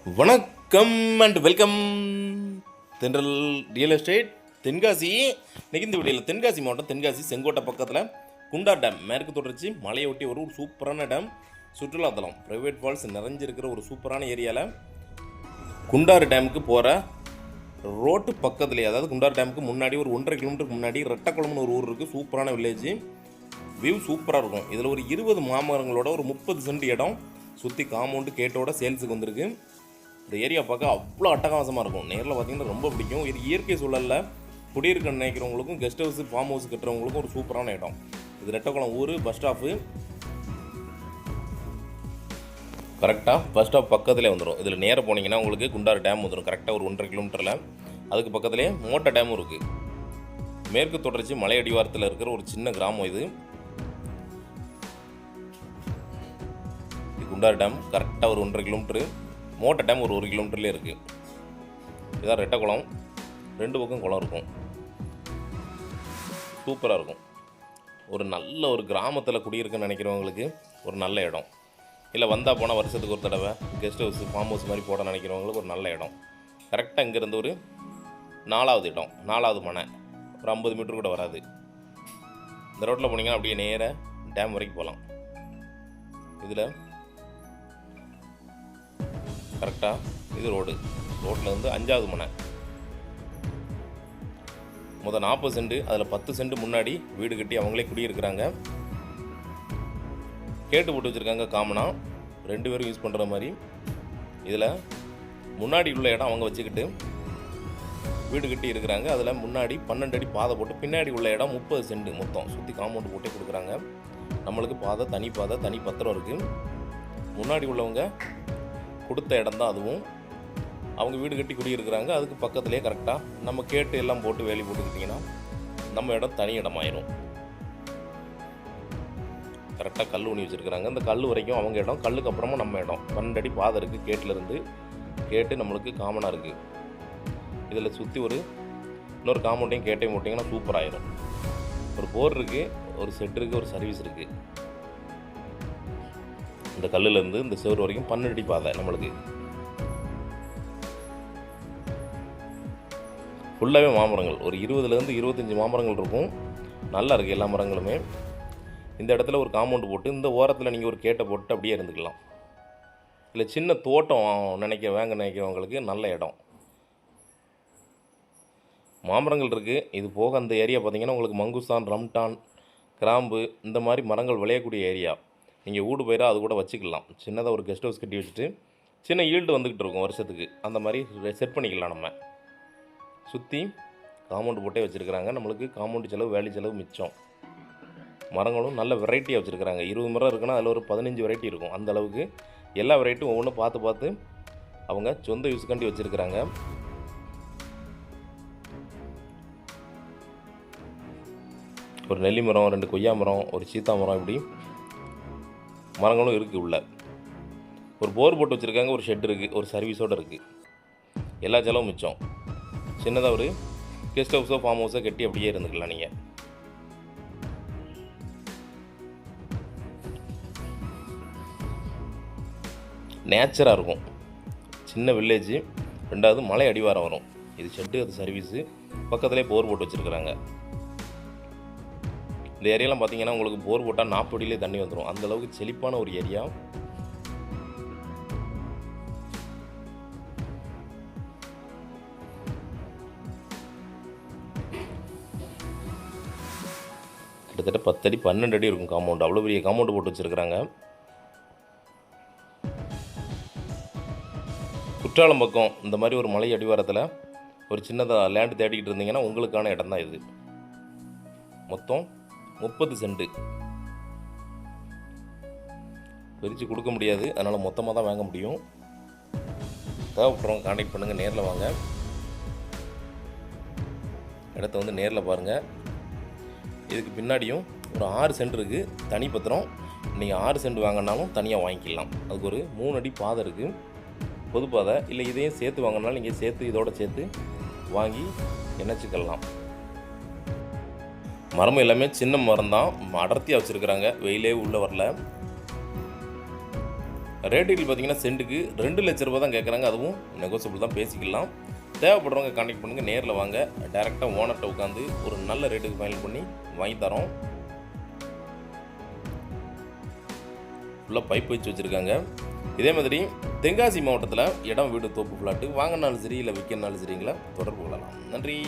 வணக்கம் and welcome தென்றல் real estate Tenkasi. இன்னைக்கு இந்த வீடியோவில் தென்காசி மாவட்டம் தென்காசி செங்கோட்டை பக்கத்தில் குண்டார் டேம் மேற்கு தொடர்ச்சி மலையை ஒட்டி ஒரு சூப்பரான டேம், சுற்றுலாத்தலம், ப்ரைவேட் ஃபால்ஸ் நிறைஞ்சிருக்கிற ஒரு சூப்பரான ஏரியாவில் குண்டார் டேமுக்கு போகிற ரோட்டு பக்கத்துலேயே, அதாவது குண்டார் டேமுக்கு முன்னாடி ஒரு 1.5 கிலோமீட்டருக்கு முன்னாடி ரெட்டக்குளம்னு ஒரு ஊர் இருக்குது. சூப்பரான வில்லேஜ், வியூ சூப்பராக இருக்கும். இதில் ஒரு 20 மாமரங்களோட ஒரு 30 சென்ட் இடம் சுற்றி காம்பவுண்டு கேட்டோட சேல்ஸுக்கு வந்திருக்கு. இந்த ஏரியா பார்க்க அவ்வளோ அட்டகாசமாக இருக்கும். நேரில் பார்த்தீங்கன்னா ரொம்ப பிடிக்கும். இது இயற்கை சூழலில் குடியிருக்க நினைக்கிறவங்களுக்கும் கெஸ்ட் ஹவுஸ் ஃபார்ம் ஹவுஸ் கட்டுறவங்களுக்கும் ஒரு சூப்பரான இடம். இது ரெட்டக்குளம் ஊர் பஸ் ஸ்டாப்பு, கரெக்டாக பஸ் ஸ்டாப் பக்கத்துலேயே வந்துடும். இதில் நேராக போனீங்கன்னா உங்களுக்கு குண்டார் டேம் வந்துடும். கரெக்டாக ஒரு 1.5 கிலோமீட்டரில். அதுக்கு பக்கத்துலேயே மோட்டை டேமும் இருக்குது. மேற்கு தொடர்ச்சி மலை அடிவாரத்தில் இருக்கிற ஒரு சின்ன கிராமம் இது. குண்டார் டேம் கரெக்டாக ஒரு 1.5 கிலோமீட்டரு, மோட்டை டேம் ஒரு 1 கிலோமீட்டர்லேயே இருக்குது. இதான் ரெட்டக்குளம். 2 பக்கம் குளம் இருக்கும். சூப்பராக இருக்கும். ஒரு நல்ல ஒரு கிராமத்தில் குடியிருக்குன்னு நினைக்கிறவங்களுக்கு ஒரு நல்ல இடம். இல்லை வந்தால் போனால் வருஷத்துக்கு ஒரு தடவை கெஸ்ட் ஹவுஸ் ஃபார்ம் ஹவுஸ் மாதிரி போட நினைக்கிறவங்களுக்கு ஒரு நல்ல இடம். கரெக்டாக இங்கேருந்து ஒரு 4வது இடம், 4வது மனை, ஒரு 50 மீட்டர் கூட வராது. இந்த ரோட்டில் போனீங்கன்னா அப்படியே நேராக டேம் வரைக்கும் போகலாம். இதில் கரெக்டாக இது ரோட்டில் இருந்து 5வது மனை. முதல் 40 சென்ட், அதில் 10 சென்ட் முன்னாடி வீடு கட்டி அவங்களே குடியிருக்கிறாங்க. கேட்டு போட்டு வச்சுருக்காங்க காமனாக 2 பேரும் யூஸ் பண்ணுற மாதிரி. இதில் முன்னாடி உள்ள இடம் அவங்க வச்சுக்கிட்டு வீடு கட்டி இருக்கிறாங்க. அதில் முன்னாடி 12 அடி பாதை போட்டு, பின்னாடி உள்ள இடம் 30 சென்ட் மொத்தம் சுற்றி காம்பவுண்டு போட்டே கொடுக்குறாங்க. நம்மளுக்கு தனி பாதை, தனி பத்திரம் இருக்குது. முன்னாடி உள்ளவங்க கொடுத்த இடம் தான் அதுவும். அவங்க வீடு கட்டி குடியிருக்கிறாங்க. அதுக்கு பக்கத்துலேயே கரெக்டாக நம்ம கேட்டு எல்லாம் போட்டு வேலி போட்டுக்கிட்டிங்கன்னா நம்ம இடம் தனி இடமாயிரும். கரெக்டாக கல் ஊனி வச்சுருக்கிறாங்க. இந்த கல் வரைக்கும் அவங்க இடம், கல்லுக்கு அப்புறமா நம்ம இடம். 12 அடி பாதை இருக்குது. கேட்டிலேருந்து கேட்டு நம்மளுக்கு காமனாக இருக்குது. இதில் சுற்றி இன்னொரு காம்பவுண்டையும் கேட்டையும் போட்டிங்கன்னா சூப்பராகிடும். ஒரு போர் இருக்குது, ஒரு செட் இருக்குது, ஒரு சர்வீஸ் இருக்குது. இந்த கல்லுலேருந்து இந்த செவரு வரைக்கும் 12 அடி பாதை நம்மளுக்கு. ஃபுல்லாகவே மாமரங்கள், ஒரு 20லேருந்து 25 மாமரங்கள் இருக்கும். நல்லா இருக்குது எல்லா மரங்களுமே. இந்த இடத்துல ஒரு காம்பவுண்டு போட்டு இந்த ஓரத்தில் நீங்கள் ஒரு கேட்டை போட்டு அப்படியே இருந்துக்கலாம். இல்லை சின்ன தோட்டம் வாங்க நினைக்கிறவங்களுக்கு நல்ல இடம். மாமரங்கள் இருக்குது. இது போக அந்த ஏரியா பார்த்திங்கன்னா உங்களுக்கு மங்குஸ்தான், ரம்டான், கிராம்பு இந்த மாதிரி மரங்கள் விளையக்கூடிய ஏரியா. நீங்கள் வீடு போயிடா அது கூட வச்சுக்கலாம். சின்னதாக ஒரு கெஸ்ட் ஹவுஸ் கட்டி வச்சுட்டு சின்ன ஈல்டு வந்துக்கிட்டு இருக்கும் வருஷத்துக்கு. அந்த மாதிரி செட் பண்ணிக்கலாம். நம்ம சுற்றி காம்பவுண்டு போட்டே வச்சுருக்கிறாங்க. நம்மளுக்கு காம்பவுண்டு செலவு, வேலி செலவு மிச்சம். மரங்களும் நல்ல வெரைட்டியாக வச்சுருக்கிறாங்க. 20 மரம் இருக்குன்னா அதில் ஒரு 15 வெரைட்டி இருக்கும். அந்த அளவுக்கு எல்லா வெரைட்டியும் ஒவ்வொன்றும் பார்த்து அவங்க சொந்த யூஸ்காண்டி வச்சுருக்கிறாங்க. ஒரு நெல்லி மரம், 2 கொய்யா மரம், ஒரு சீத்தா மரம், இப்படி மரங்களும் இருக்குது. உள்ள ஒரு போர் போட்டு வச்சுருக்காங்க. ஒரு ஷெட் இருக்குது, ஒரு சர்வீஸோடு இருக்குது. எல்லா செலவும் மிச்சம். சின்னதாக ஒரு கெஸ்ட் ஹவுஸோ ஃபார்ம் ஹவுஸோ கட்டி அப்படியே இருந்துக்கலாம். நீங்கள் நேச்சராக இருக்கும். சின்ன வில்லேஜ், 2வது மலை அடிவாரம் வரும். இது ஷெட்டு, அது சர்வீஸு. பக்கத்துலேயே போர் போட்டு வச்சுருக்குறாங்க. இந்த ஏரியாலாம் பார்த்தீங்கன்னா உங்களுக்கு போர் போட்டால் 40 அடியிலே தண்ணி வந்துடும். அந்தளவுக்கு செழிப்பான ஒரு ஏரியா. கிட்டத்தட்ட 10 அடி 12 அடி இருக்கும் காம்பவுண்டு. அவ்வளோ பெரிய காம்பவுண்டு போட்டு வச்சுருக்குறாங்க. குற்றாலம் பக்கம் இந்த மாதிரி ஒரு மலை அடிவாரத்தில் ஒரு சின்னதாக லேண்டு தேடிக்கிட்டு இருந்தீங்கன்னா உங்களுக்கான இடம் தான் இது. மொத்தம் 30 சென்ட். பிரித்து கொடுக்க முடியாது, அதனால் மொத்தமாக தான் வாங்க முடியும். தேவைப்படுறவங்க கான்டாக்ட் பண்ணுங்கள், நேரில் வாங்க. இடத்த நேரில் பாருங்கள். இதுக்கு பின்னாடியும் ஒரு 6 சென்ட் இருக்குது தனி பத்திரம். நீங்கள் 6 சென்ட் வாங்கினாலும் தனியாக வாங்கிக்கலாம். அதுக்கு ஒரு 3 அடி பாதை இருக்குது, பொது பாதை. இல்லை இதையும் சேர்த்து வாங்கினாலும் நீங்கள் சேர்த்து இதோட சேர்த்து வாங்கி இணைச்சிக்கலாம். மரம் எல்லாமே சின்ன மரம் தான், அடர்த்தியாக வச்சுருக்குறாங்க. வெயிலே உள்ளே வரல. ரேட்டுகள் பார்த்தீங்கன்னா சென்ட்டுக்கு 2 லட்ச ரூபா தான் கேட்குறாங்க. அதுவும் நெகோசியபிள் தான், பேசிக்கலாம். தேவைப்படுறவங்க கான்டாக்ட் பண்ணுங்கள், நேரில் வாங்க. டேரெக்டாக ஓனர்கிட்ட உட்காந்து ஒரு நல்ல ரேட்டுக்கு ஃபைனல் பண்ணி வாங்கி தரோம். ஃபுல்லாக பைப் வச்சு வச்சுருக்காங்க. இதே மாதிரி தென்காசி மாவட்டத்தில் இடம், வீடு, தோப்பு, ஃப்ளாட்டு வாங்கினாலும் சரி இல்லை விற்கனாலும் சரிங்களா தொடர்பு கொள்ளலாம். நன்றி.